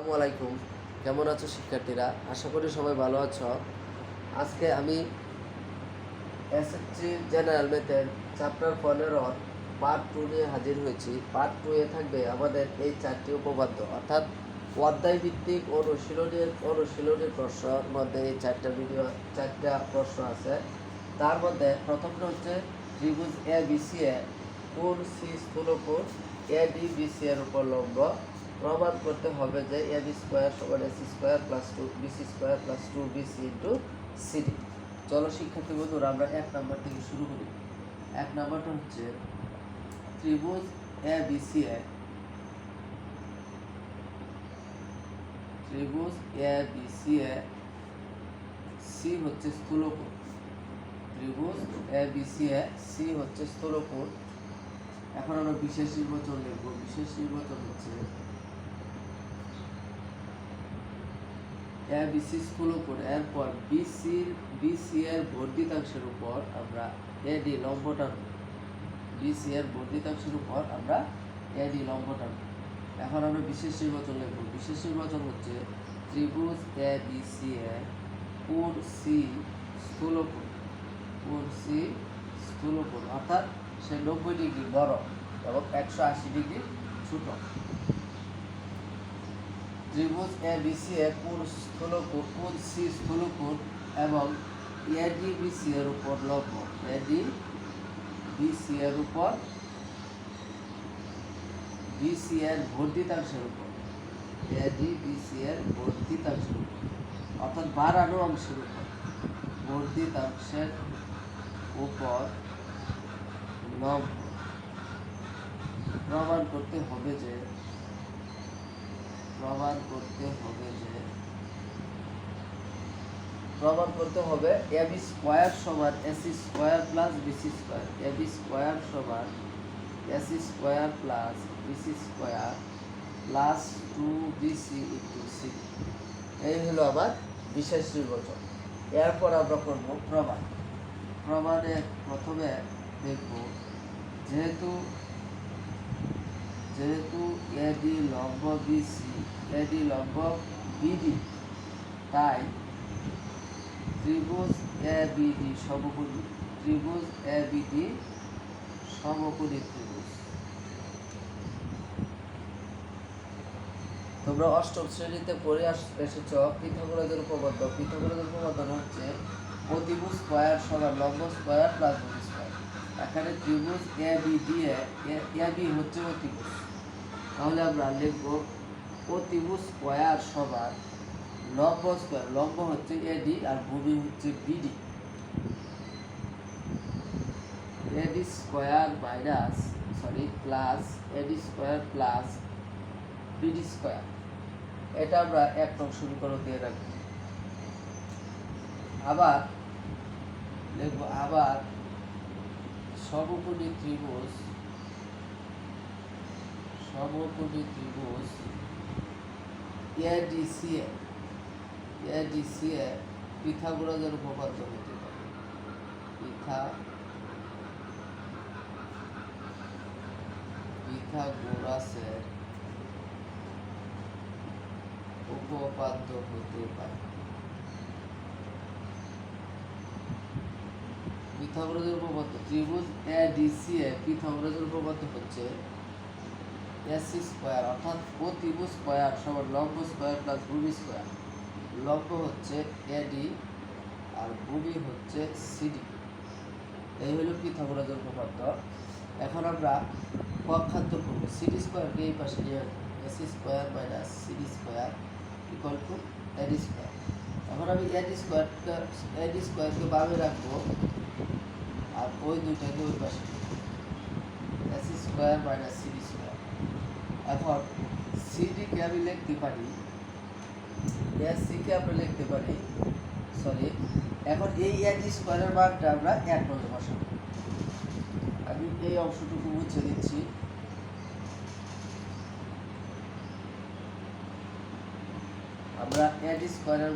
আসসালামু আলাইকুম। কেমন আছো শিক্ষার্থীরা? আশা করি সবাই ভালো আছো। আজকে আমি এসএসসি জেনারেল ম্যাথের চ্যাপ্টার 15 পার্ট 2 নিয়ে হাজির হয়েছি। পার্ট 2 এ থাকবে আমাদের এই 4টি উপপাদ্য, অর্থাৎ অধ্যায় ভিত্তিক অনুশীলনী প্রশ্নের মধ্যে এই 4টা প্রশ্ন আছে। তার মধ্যে প্রথমটা হচ্ছে ত্রিভুজ এ বিসি এ কোণ সি স্থূলকোণ এডিবিসি এর উপর লম্ব। প্রমাণ করতে হবে যে এবি স্কোয়ার সমান এসি স্কোয়ার প্লাস 2বিসি স্কোয়ার প্লাস 2বিসি ইন্টু সিডি। চলো শিক্ষার্থী বন্ধুরা, আমরা 1 নাম্বার থেকে শুরু করি। 1 নাম্বারটা হচ্ছে ত্রিভুজ এ বিসি এ সি হচ্ছে স্থূলকোণ। ত্রিভুজ এ বিসি এ সি হচ্ছে স্থূলকোণ। এখন আমরা বিশেষ নির্বাচন লিখব। বিশেষ নির্বাচন হচ্ছে এ বিসি স্থূলকোণ, এরপর বিসি এর বর্ধিতাংশের উপর আমরা এডি লম্ব টানব। বিসি এর বর্ধিতাংশের উপর আমরা এডি লম্ব টানব। এখন আমরা বিশেষ নির্বাচন লিখব। বিশেষ নির্বাচন হচ্ছে ত্রিভুজ এ বিসি এ কোণ সি স্থূলকোণ, অর্থাৎ সে 90 ডিগ্রি বড় এবং 180 ডিগ্রি ছোট। ত্রিভুজ এ বিসি এ কোণ সি স্থূলকোণ এবং এডিবিসি এর উপর লম্ব। এডিবিসি এর উপর বিসি এর বর্ধিতাংশের উপর, এডিবিসি এর বর্ধিতাংশের উপর, অর্থাৎ বাড়ানো অংশের উপর, বর্ধিতাংশের উপর লম্ব। প্রমাণ করতে হবে যে এবি স্কোয়ার সমান AC square plus BC square. AB square সমান AC square plus BC square plus 2বিসি ইন্টু সি। এই হলো আমার বিশেষ নির্বাচন। এরপর আমরা করব প্রমাণ। প্রমাণে প্রথমে দেখব যেহেতু এডি লম্ব বিসি, এডি লম্ব বিডি, তাই ত্রিভুজ এ বিডি সমকোণী। ত্রিভুজ এ বিডি সমকোণী ত্রিভুজ। তোমরা অষ্টম শ্রেণীতে পড়ে এসেছ পিথাগোরাসের উপপাদ্য। পিথাগোরাসের উপপাদ্য হচ্ছে অতিভুজ স্কয়ার সমান লম্ব স্কয়ার প্লাস ভূমি স্কয়ার। এখানে ত্রিভুজ এ বিডি এ বি হচ্ছে অতিভুজ, তাহলে আমরা লিখব অতিভুজ স্কয়ার সমান লম্ব স্কয়ার। লম্ব হচ্ছে এডি আর ভূমি হচ্ছে বিডি। এডি স্কয়ার প্লাস এডি স্কয়ার প্লাস বিডি স্কয়ার। এটা আমরা 1 নং সমীকরণ দিয়ে রাখবো। আবার লিখব সমকোণী ত্রিভুজ এডিসি এ পিথাগোরাসের উপপাদ্য হতে পারে। পিথাগোরাসের উপপাদ্য হতে পারে। পিথাগোরাসের উপপাদ্য ত্রিভুজ এডিসি এ পিথাগোরাসের উপপাদ্য হচ্ছে এসি স্কয়ার, অর্থাৎ অতিভুজ স্কয়ার সমান লম্ব স্কয়ার প্লাস ভূমি স্কয়ার। লম্ব হচ্ছে এডি আর ভূমি হচ্ছে সিডি। এই হলো পিথাগোরাসের উপপাদ্য। এখন আমরা পক্ষান্তর করব। সিডি স্কয়ারকে এই পাশে নিয়ে আসবো। AC square minus CD square equal to AD square. এখন আমি এডি স্কয়ারকে বামে রাখবো আর ওই দুইটাকে ওই পাশে, AC square minus CD square. এখন সিডিকে আমি লিখতে পারি, এসিকে আমরা লিখতে পারি, এখন এই এডি স্কয়ারের মানটা আমরা 1 নম্বরে বসাবো। আমি এই অংশটুকু মুছে দিচ্ছি। আমরা এডি স্কয়ারের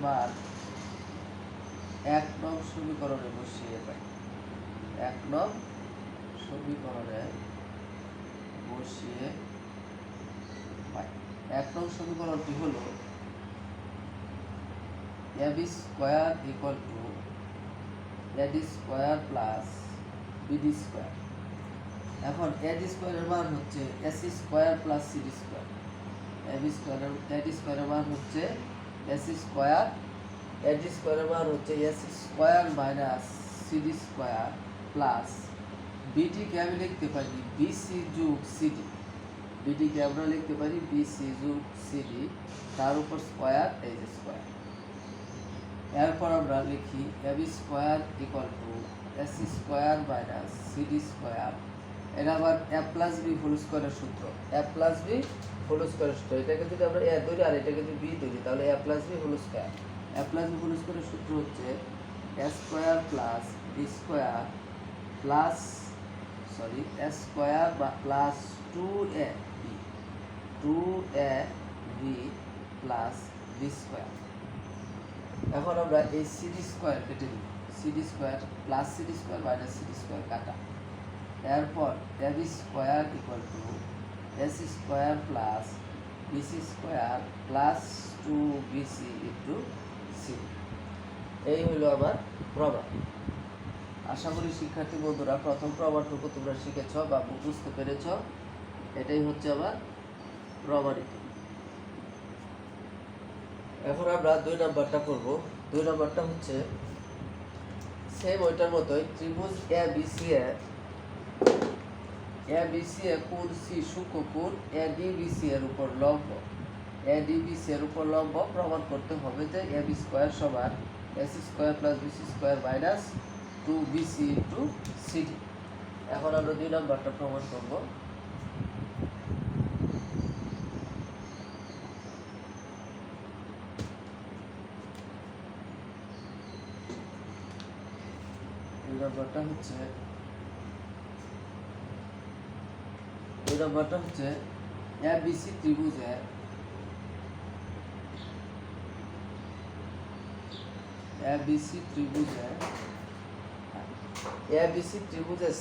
মান 1 নং সমীকরণে বসিয়ে পাই। 1 নং সমীকরণে বসিয়ে এক নং সমীকরণটি হলো ab square equal two ad square plus bd square. এখন ad স্কয়ারের মান হচ্ছে ac square plus cd square. ad স্কয়ারের মান হচ্ছে ac স্কয়ার, ad স্কয়ারের মান হচ্ছে ac square minus cd square plus bd কে আমি লিখতে পারি bc যোগ cd। bd কে আমরা লিখতে পারি bc যোগ cd, তার উপর স্কয়ার এই যে স্কয়ার। এরপর আমরা লিখি ab square equal to ac square minus cd square. এটা আবার a প্লাস b হোল স্কয়ারের সূত্র, a প্লাস b হোল স্কয়ারের সূত্র। এটাকে যদি আমরা a ধরি আর এটাকে যদি b ধরি তাহলে a plus b whole square. a plus b whole স্কয়ারের সূত্র হচ্ছে a square plus b square plus a square plus 2ab plus b square. এখন আমরা এই সিডি স্কয়ার কেটে দিই, CD square plus CD square minus CD square কাটা। এরপর ab square equal to ac square plus bc square plus 2bc into c। এই হলো আমার প্রমাণ। আশা করি শিক্ষার্থী বন্ধুরা প্রথম প্রমাণটুকু তোমরা শিখেছ বা বুঝতে পেরেছ। এটাই হচ্ছে আমার প্রমাণিত। এখন আমরা 2 নাম্বারটা করব। 2 নাম্বারটা হচ্ছে সেম ওইটার মতোই ত্রিভুজ ABC এ কোণ C সূক্ষ্মকোণ ADBC এর উপর লম্ব। ADBC এর উপর লম্ব প্রমাণ করতে হবে যে AB স্কয়ার সমান AC square plus BC square minus 2BC into CD। এখন আমরা 2 নাম্বারটা প্রমাণ করব। দুই নাম্বারটা হচ্ছে ABC ত্রিভুজে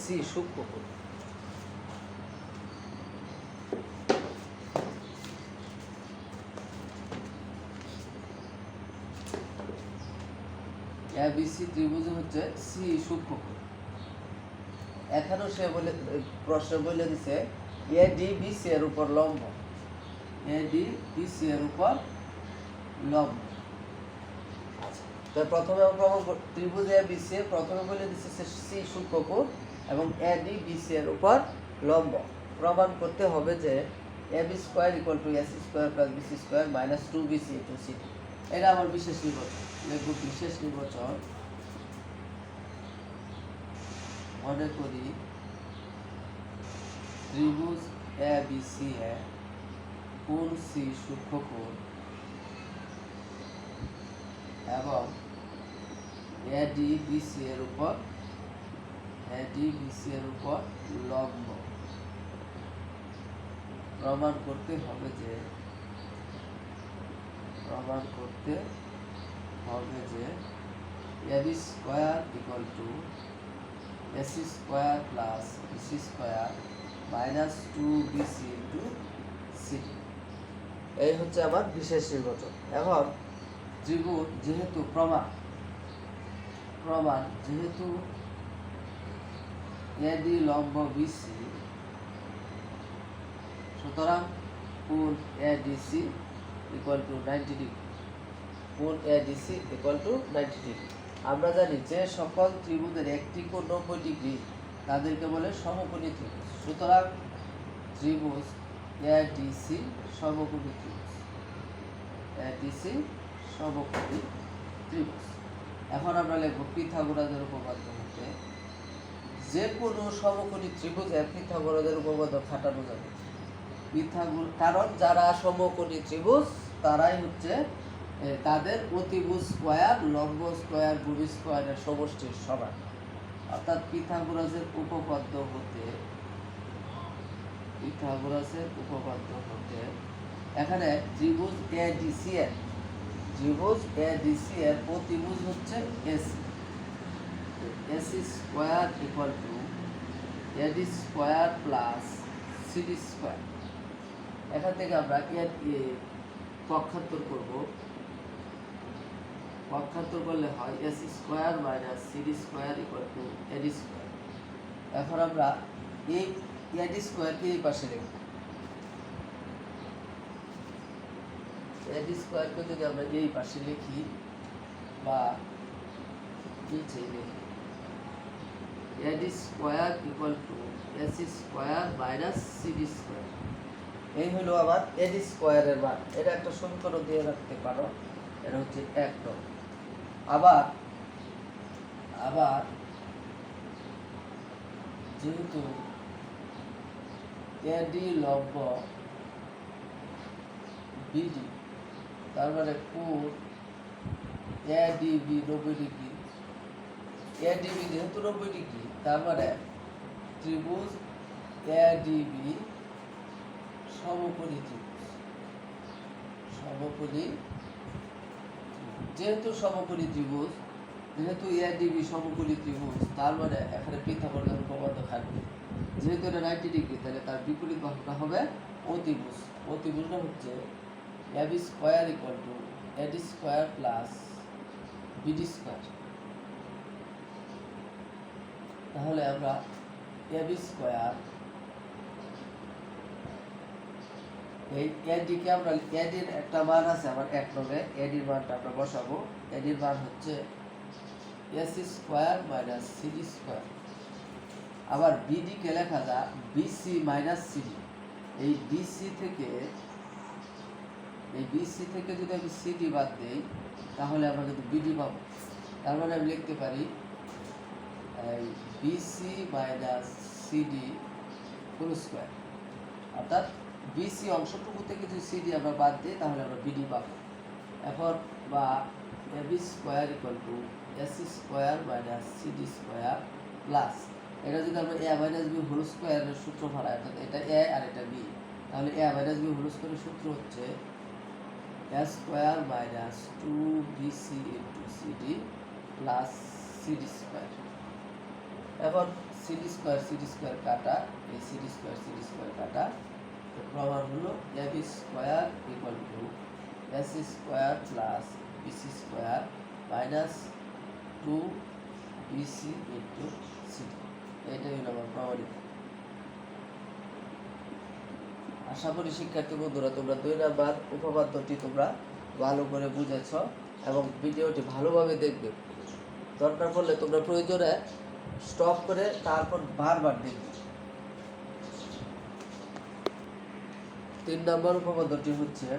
C সূক্ষ্মকোণ। ABC ত্রিভুজে হচ্ছে C সূক্ষ্মকোণ। এখানেও সে প্রশ্ন বলে দিছে ADBC এর উপর লম্ব, ADBC এর উপর লম্ব। তো প্রথমে আমরা ত্রিভুজ ABC প্রথমে বলে দিছে C সূক্ষ্মকোণ এবং ADBC এর উপর লম্ব। প্রমাণ করতে হবে যে AB square equal to AC square plus BC square minus 2BC into CD। এটা আমার বিশেষ নির্বাচন। লিখব বিশেষ নির্বাচন। মনে করি ত্রিভুজ ABC এ কোণ C সূক্ষ্মকোণ এবং ADBC এর উপর লম্ব। প্রমাণ করতে হবে যে AB square equal to AC square plus BC square minus 2BC into CD। এই হচ্ছে আমার বিশেষ নির্বাচন। এখন ত্রিভুজ যেহেতু প্রমাণ যেহেতু AD লম্ব BC, সুতরাং কোণ ADC ইকুয়াল টু 90 ডিগ্রি। কোণ ADC ইকুয়াল টু 90 ডিগ্রি। আমরা জানি যে সকল ত্রিভুজের একটি কোণ 90 ডিগ্রি তাদেরকে বলে সমকোণী ত্রিভুজ। সুতরাং ত্রিভুজ ADC সমকোণী ত্রিভুজ। এখন আমরা লিখব পিথাগোরাসের উপপাদ্য হতে যে কোনো সমকোণী ত্রিভুজে পিথাগোরাসের উপপাদ্য খাটানো যাবে। কারণ যারা সমকোণী ত্রিভুজ তারাই হচ্ছে তাদের অতিভুজ স্কয়ার, লম্ব স্কয়ার, ভূমি স্কয়ারের সমষ্টির সমান। অর্থাৎ পিথাগোরাসের উপপাদ্য হতে এখানে ত্রিভুজ ADC এর অতিভুজ হচ্ছে AC square equal two AD square plus CD square. এখান থেকে আমরা পক্ষান্তর করব। পক্ষান্তর করলে হয় S square minus CD square equal to AD square. এখন আমরা এই এডি স্কোয়ারকে এই পাশে লিখব। এডি স্কোয়ারকে যদি আমরা এই পাশে লিখি বা নিচে লিখি, এডি square equal to S square minus CD square. এই হলো আমার এডি স্কোয়ারের মান। এটা একটা সমীকরণ দিয়ে রাখতে পারো, এটা হচ্ছে 1 নং। আবার যেহেতু এডি লম্ব বিডি, তার মানে কোণ এডিবি 90 ডিগ্রি। এডিবি যেহেতু 90 ডিগ্রি, তার মানে ত্রিভুজ এডিবি সমকোণী ত্রিভুজ। যেহেতু সমকোণী ত্রিভুজ, যেহেতু এডিবি সমকোণী ত্রিভুজ, তার মানে এখানে পিথাগোরাস উপপাদ্য খাটবে। যেহেতু এটা 90 ডিগ্রি, তাহলে তার বিপরীত বাহুটা হবে অতিভুজ। অতিভুজটা হচ্ছে AB square equal to AD square plus BD square. তাহলে আমরা এবি স্কোয়ার, এই এডিকে আমরা, এডির একটা মান আছে আমার 1 নংয়ে, এডির মানটা আমরা বসাবো। এডির মান হচ্ছে S square minus CD square. আবার বিডি কে লেখা যায় বিসি মাইনাস সিডি। এই বিসি থেকে যদি আমি সিডি বাদ দিই, তাহলে আমরা কিন্তু বিডি পাবো। তার মানে আমি লিখতে পারি এই BC minus CD whole square. অর্থাৎ বিসি অংশটুকু থেকে যদি সিডি আমরা বাদ দিই, তাহলে আমরা বিডি পাবো। এখন বা AB square equal to S square minus CD square plus, এটা যদি আমরা এ মাইনাস বি হোল স্কোয়ারের সূত্র ফেলাই, অর্থাৎ এটা এ আর এটা বি, তাহলে এ মাইনাস বি হোল স্কোয়ারের সূত্র হচ্ছে A square minus 2bc into CD plus CD square. এখন সিডি স্কোয়ার কাটা, এই সিডি স্কোয়ার কাটা, প্রমাণ হলো AB square equal to S square plus BC square minus 2bc into CD. এইটাই হলো আমার প্রমাণিত। আশা করি শিক্ষার্থী বন্ধুরা তোমরা 2 নাম্বার উপপাদ্যটি তোমরা ভালো করে বুঝেছ এবং ভিডিওটি ভালোভাবে দেখবে। দরকার পড়লে তোমরা প্রয়োজনে স্টপ করে তারপর বারবার দেখবে। 3 নম্বর উপপাদ্যটি হচ্ছে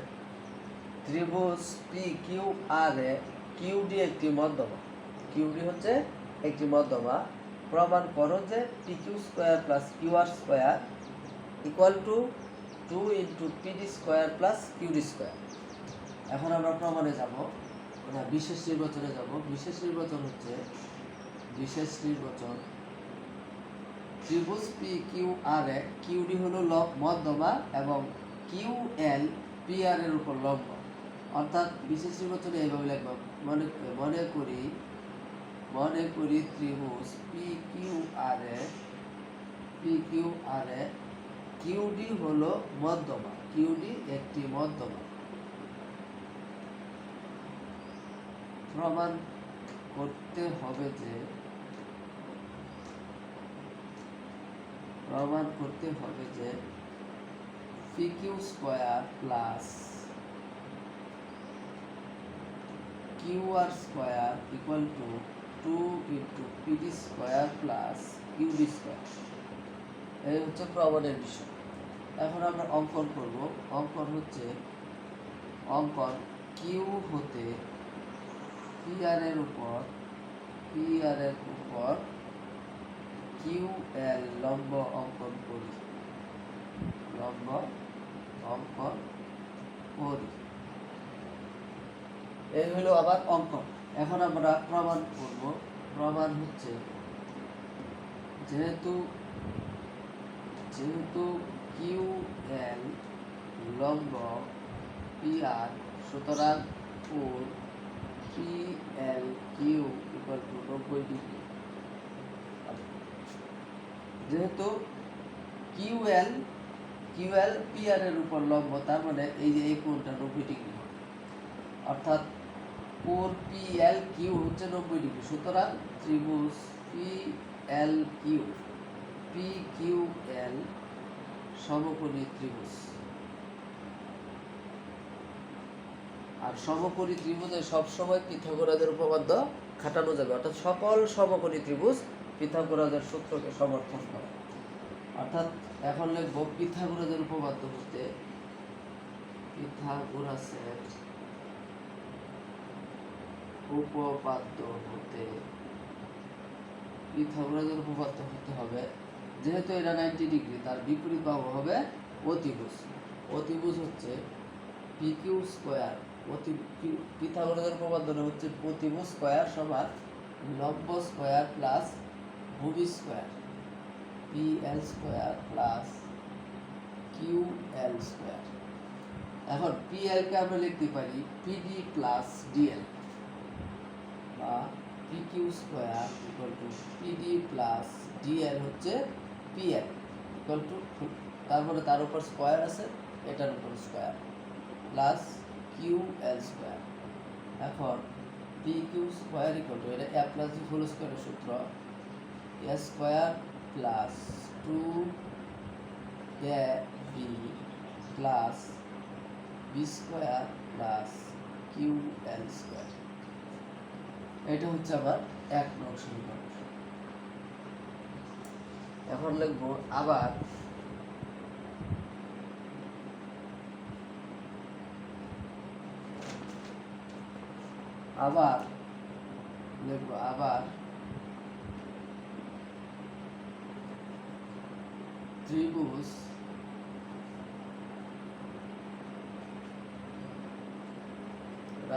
ত্রিভুজ পি কিউ আর এ কিউডি একটি মধ্যমা। কিউডি হচ্ছে একটি মধ্যমা। প্রমাণ করো যে P Q square plus Q R square equal to 2 into PD square plus QD square. এখন আমরা প্রমাণে যাব, না বিশেষ নির্বাচনে যাব। বিশেষ নির্বাচন হচ্ছে ত্রিভুজ পি কিউ আর এ কিউডি হলো মধ্যমা এবং কিউ এল পি আর এর উপর লম্ব। অর্থাৎ বিশেষ নির্বাচনে এইভাবে লিখব, মনে করি ত্রিভুজ পি কিউ আর এ কিউডি হলো মধ্যমা। কিউডি একটি মধ্যমা। প্রমাণ করতে হবে যে P Q square plus Q R square equal to 2 into PD square plus QD square. এই হচ্ছে প্রমাণের বিষয়। এখন আমরা অঙ্কন করব। অঙ্কন কিউ হতে পি আর এর উপর কিউ এল লম্ব অঙ্কন করি। এই হলো আবার অঙ্কন। এখন আমরা প্রমাণ করব। প্রমাণ হচ্ছে যেহেতু কিউ এল লম্ব পি আর, সুতরাং কোণ P L Q equal to 90 degree. যেহেতু কিউ কিউএল পিআর এর উপর লম্ব, তার মানে এই যে এই কোণটা 90 ডিগ্রি হবে, অর্থাৎ কোণ পিএল কিউ হচ্ছে 90 ডিগ্রি। সুতরাং ত্রিভুজ PL Q P Q L সমকোণী ত্রিভুজ। আর সমকোণী ত্রিভুজে সবসময় পিথাগোরাসের উপপাদ্য খাটানো যাবে, অর্থাৎ সকল সমকোণী ত্রিভুজ পিথাগোরাসের সূত্রকে সমর্থন করে। অর্থাৎ এখন লিখব পিথাগোরাসের উপপাদ্য হতে, পিথাগোরাসের উপপাদ্য হতে, পিথাগোরাসের উপপাদ্য হতে হবে, যেহেতু এটা 90 ডিগ্রি, তার বিপরীত বাহু হবে অতিভুজ। অতিভুজ হচ্ছে পি কিউ স্কোয়ার, পিথাগোরাসের উপপাদ্যটা হচ্ছে অতিভুজ স্কোয়ার সমান লম্ব স্কোয়ার প্লাস ভূমি square, P L square plus Q L square. এখন পি এল কে আমরা লিখতে পারি পিডি প্লাস ডিএল, বা P Q square equal to PD plus DL হচ্ছে পিএল ইকুয়াল টু, তারপরে তার উপর স্কোয়ার আছে, এটার উপর square plus Q L square. এখন P Q square equal to, এটা এ প্লাস বি হোল স্কোয়ারের সূত্র, A square plus 2ab plus B square plus Q L square. এটা হচ্ছে আবার 1 নং সমীকরণ। এখন লিখব আবার লিখব আবার ত্রিভুজ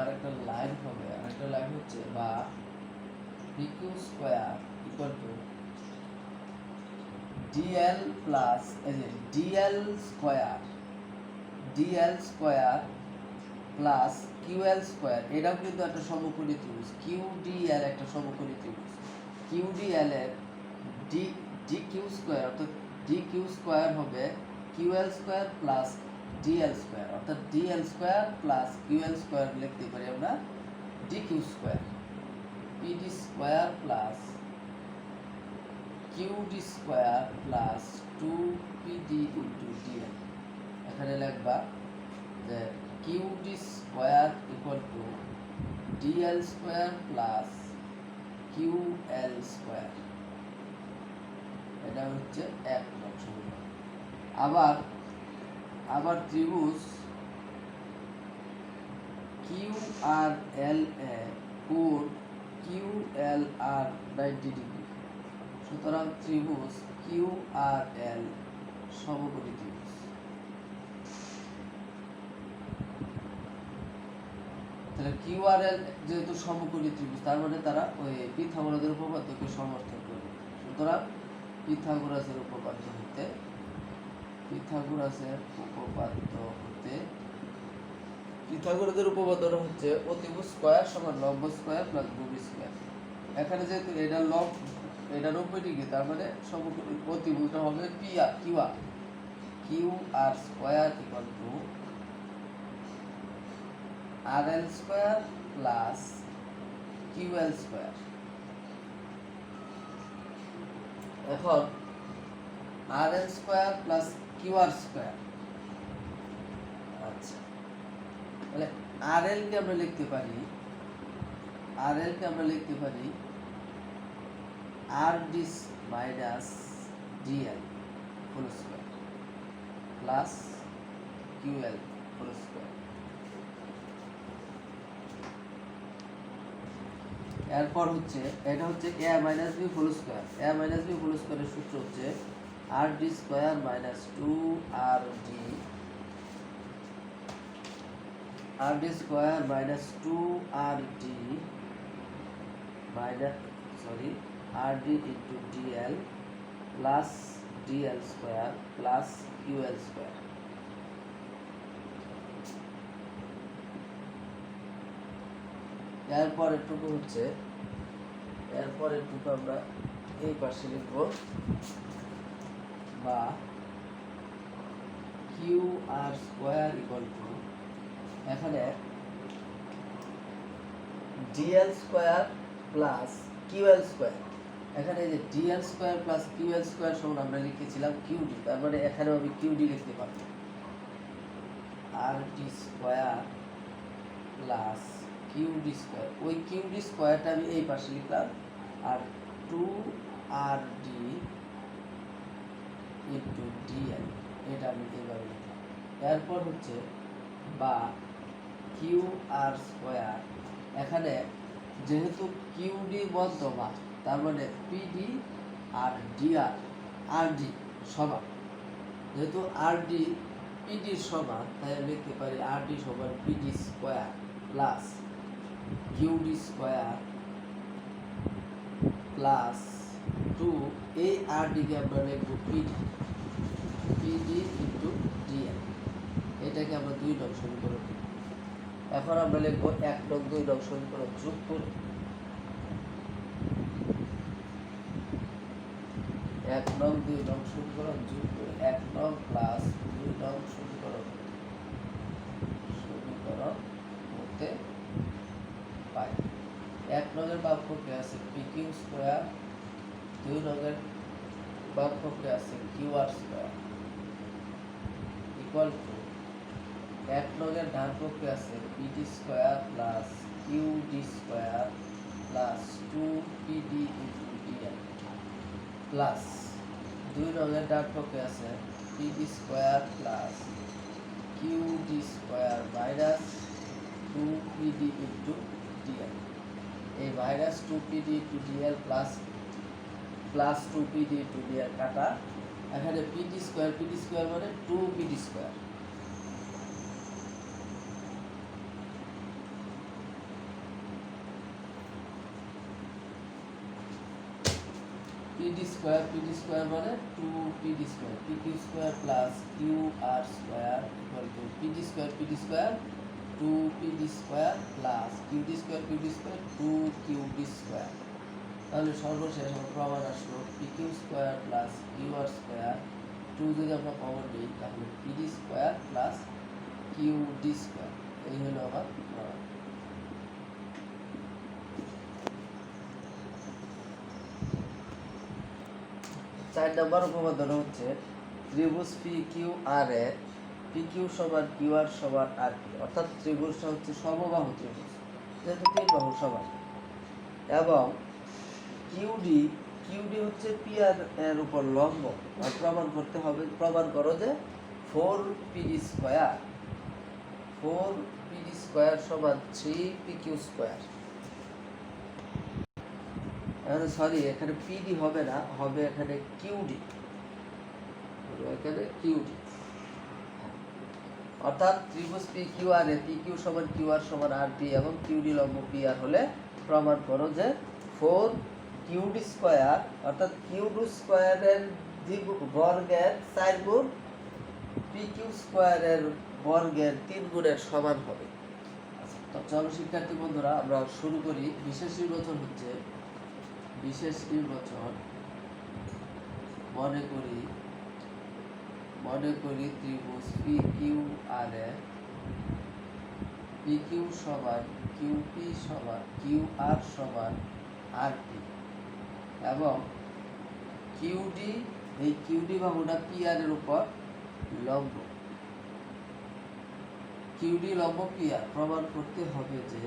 আরেকটা লাইন হবে, আরেকটা লাইন হচ্ছে বা P Q square equal to DL plus, এই যে DL square plus QL square, এটাও কিন্তু একটা সমকোণী ত্রিভুজ। কিউডিএল একটা সমকোণী ত্রিভুজ। কিউডিএল এর ডি কিউ স্কোয়ার, অর্থাৎ ডি কিউ স্কোয়ার হবে QL square plus DL square, অর্থাৎ DL square plus QL square লিখতে পারি আমরা D Q square, PD square plus QD square plus 2pd into DL. এখানে লিখবা যে QD square equal to DL square plus QL square. এটা হচ্ছে 1 নং সমীকরণ। আবার ত্রিভুজ কিউ আর এল এ কোণ কিউ এল আর 90 ডিগ্রি। সুতরাং ত্রিভুজ কিউ আর এল সমকোণী ত্রিভুজ। তাহলে কিউ আর এল যেহেতু সমকোণী ত্রিভুজ, তার মানে তারা ওই পিথাগোরাসের উপপাদ্যকে সমর্থন করবে। সুতরাং পিথাগোরাসের উপপাদ্য হতে, পিথাগোরাসের উপপাদ্যটা হচ্ছে অতিভুজ স্কোয়ার সমান লম্ব স্কোয়ার প্লাস ভূমি স্কোয়ার। এখানে যেহেতু এটা 90 ডিগ্রি, তার মানে সমকোণী অতিভুজটা হবে Q R square equal to R L square plus QL square. এখন R L square plus Q R square, আচ্ছা, তাহলে আর এল কে আমরা লিখতে পারি R D minus DL whole square plus QL whole square. এরপর হচ্ছে এটা হচ্ছে A minus B whole square. A minus B whole স্কোয়ারের সূত্র হচ্ছে R D square minus 2 square minus 2rd R D into DL plus DL square plus QL square. এরপরের টুকু আমরা এই পাশে লিখব, বা Q R square equal to এখানে DL square plus QL square. এখানে যে DL square plus QL square সমান আমরা লিখেছিলাম কিউডি, তার মানে এখানেও আমি কিউডি লিখতে পারবো। R D square plus QD square, ওই কিউডি স্কোয়ারটা আমি এই পাশে লিখলাম, আর two R D into DL এটা আমি এইভাবে লিখলাম। এরপর হচ্ছে বা কিউ আর স্কোয়ার, এখানে যেহেতু কিউডি মধ্যমান তার মানে পিডি আর ডিআর আর ডি সমান, যেহেতু আর ডি পিডির সমান তাই আমি লিখতে পারি আর ডি সমান PD square plus QD square plus two, এই আর ডিকে আমরা লিখবো পিডি, পিডি ইন্টু ডিএল, এটাকে আমরা 2 নং সমীকরণ লিখব। এখন আমরা লিখবো 1 নং 2 নং সমীকরণ যোগ করে 1 নং 2 নং সমীকরণ যোগ করে 1 নং প্লাস 2 নং সমীকরণ হতে পাই। 1 নংয়ের বাম পক্ষে আছে পি কিউ স্কোয়ার, 2 নংয়ের বাম পক্ষে আছে Q R square equal to 1 নংয়ের ডান পক্ষে আছে PD square plus Q D square plus 2 PD into DL plus 2 নংয়ের ডান পক্ষে আছে PD square plus Q D square minus 2 PD into DL, এই minus 2 PD into DL plus 2 PD into DL কাটা, এখানে পিডি স্কোয়ার মানে 2 PD square, PD square মানে 2 PD square, P Q square plus Q R square equal to PD square 2 PD square plus QD square 2 QD square. তাহলে সর্বশেষ আমার প্রমাণ আসলো P Q square plus Q R square 2 যদি আমরা common নিই তাহলে PD square plus QD square, এই হলো আমার প্রমাণ। 4 নম্বর উপপাদ্য হচ্ছে ত্রিভুজ পি কিউ আর এর পি কিউ সমান কিউ আর সমান আর পি, অর্থাৎ ত্রিভুজটা হচ্ছে সমবাহু ত্রিভুজ, যেহেতু 3 বাহু সমান, এবং কিউডি হচ্ছে পি আর এর উপর লম্ব, আর প্রমাণ করতে হবে, প্রমাণ করো যে 4 পিডি স্কোয়ার সমান 3 পি কিউ স্কোয়ার। সরি, এখানে পিডি হবে না, হবে এখানে কিউডি, অর্থাৎ ত্রিভুজ পি কিউ আর এ পি কিউ সমান কিউ আর সমান আর পি এবং কিউডি লম্ব পি আর হলে প্রমাণ করো যে 4 কিউডি স্কোয়ার অর্থাৎ কিউডি স্কোয়ারের বর্গের 4 গুণ পি কিউ স্কোয়ারের বর্গের 3 গুণের সমান হবে। তো চলো শিক্ষার্থী বন্ধুরা আমরা শুরু করি। বিশেষ নির্বাচন হচ্ছে, বিশেষ নির্বাচন মনে করি ত্রিভুজ পি কিউ আর এ পি কিউ সমান কিউ পি সমান কিউ আর সমান আর পি, এবং কিউডি, এই কিউডি বাহুটা পি আর এর উপর লম্ব, কিউডি লম্ব পি আর। প্রমাণ করতে হবে যে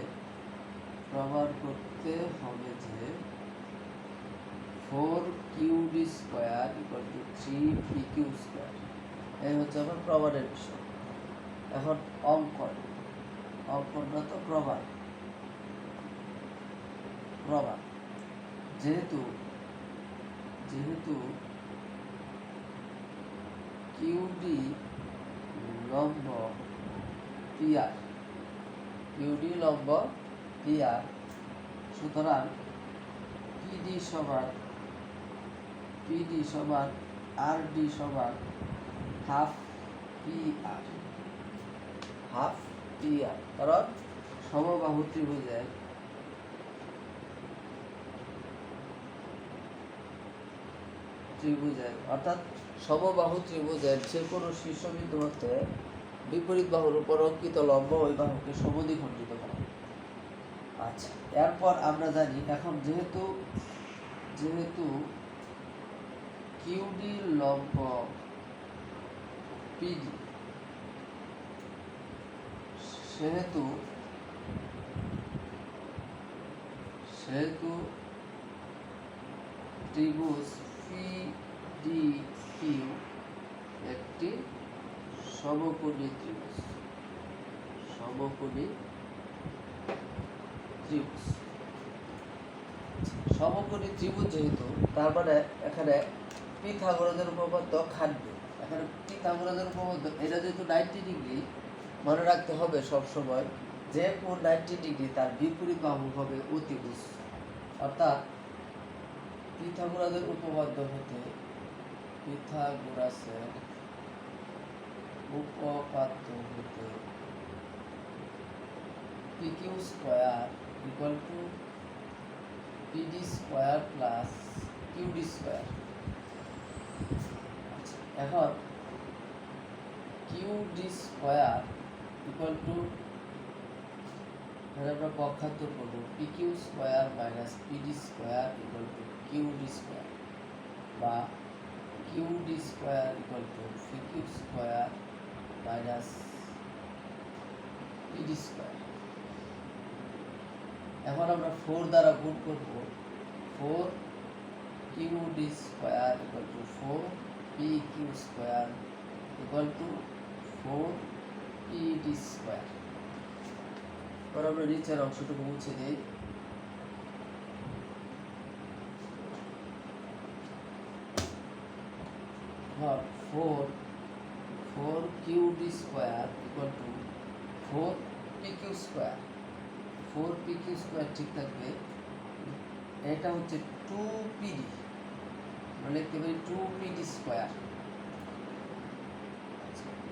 4 QD square equal to 3 P Q square, এই হচ্ছে আমার প্রমাণের বিষয়। এখন অঙ্কনটা তো প্রমাণ, যেহেতু কিউডি লম্ব পি আর, সুতরাং পিডি সমান আর ডি সমান হাফ পি আর, কারণ সমবাহু ত্রিভুজের অর্থাৎ সমবাহু ত্রিভুজের যে কোনো শীর্ষবিন্দু হতে বিপরীত বাহুর উপর অঙ্কিত লম্ব ওই বাহুকে সমদ্বিখণ্ডিত করে। আচ্ছা, এরপর আমরা জানি এখন যেহেতু কিউডি লম্ব পিডি, সেহেতু ত্রিভুজ পিডিকিউ একটি সমকোণী ত্রিভুজ। সমকোণী ত্রিভুজ যেহেতু, তার মানে এখানে পিথাগোরাসের উপপাদ্য খাটবে। এখানে পিথাগোরাসের উপপাদ্য, এটা যেহেতু 90 ডিগ্রি, মনে রাখতে হবে সবসময় যে কোন 90 ডিগ্রি তার বিপরীত বাহু হবে অতিভুজ। অর্থাৎ পিথাগোরাসের উপপাদ্য হতে PQ square equal to PD square plus QD square. এখন QD স্কয়ার ইকুয়াল টু, আমরা পক্ষান্তর করব, PQ square minus PD square equal to QD square, বা QD square equal to PQ square minus PD square. এখন আমরা 4 দ্বারা গুণ করব, 4 QD square equal to 4 PQ square equal to 4 PD square. এবার আমরা নিচের অংশটুকু মুছে দিই। Four QD square equal to 4 PQ square. 4 PQ square ঠিক থাকবে, এটা হচ্ছে 2PD, আমরা লিখতে পারি 2PD স্কয়ার,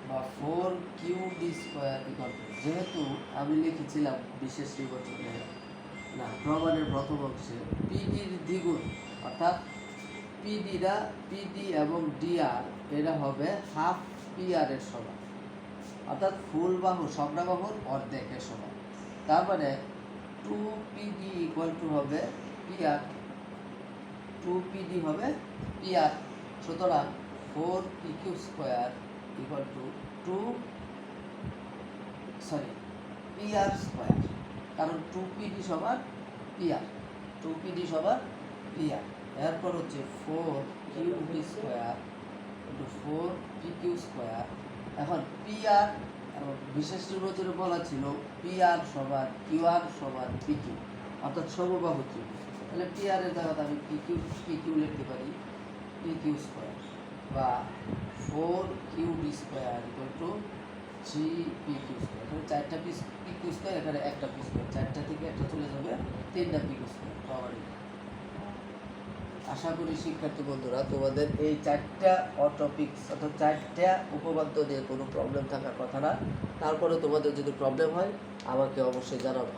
বা 4 QD স্কয়ার ইকুয়াল টু, যেহেতু আমি লিখেছিলাম বিশেষ নির্বাচনে না প্রমাণের প্রথম অংশে পিডির দ্বিগুণ, অর্থাৎ পিডি এবং ডিআর এরা হবে হাফ পিআর এর সমান, অর্থাৎ ফুল বাহু সংজ্ঞা বাহুর অর্ধেকের সমান। তার মানে 2PD ইকুয়াল টু হবে পিআর, 2PD হবে পিআর। সুতরাং 4PQ square equal two PR square, কারণ 2PD সমান পিআর, 2PD সমান পিআর। এরপর হচ্ছে 4QD square into 4PQ square. এখন পিআর বিশেষ নির্বাচনে বলা ছিল পিআর সমান কিউআর সমান পিকিউ, অর্থাৎ সমবাহু ত্রিভুজ। তাহলে পিআর এর জায়গাতে আমি পিকিউ লিখতে পারি পিকিউ স্কয়ার, বা 4QD square equal two 3PQ square. এখানে 4টা পিকিউ স্কয়ার, এখানে একটা পি স্কয়ার, 4টা থেকে একটা চলে যাবে, 3টা পিকিউ স্কয়ার পাওয়ার। আশা করি শিক্ষার্থী বন্ধুরা তোমাদের এই 4টা টপিকস অর্থাৎ 4টা উপপাদ্য নিয়ে কোনো প্রবলেম থাকার কথা না। তারপরে তোমাদের যদি প্রবলেম হয় আমাকে অবশ্যই জানাবে।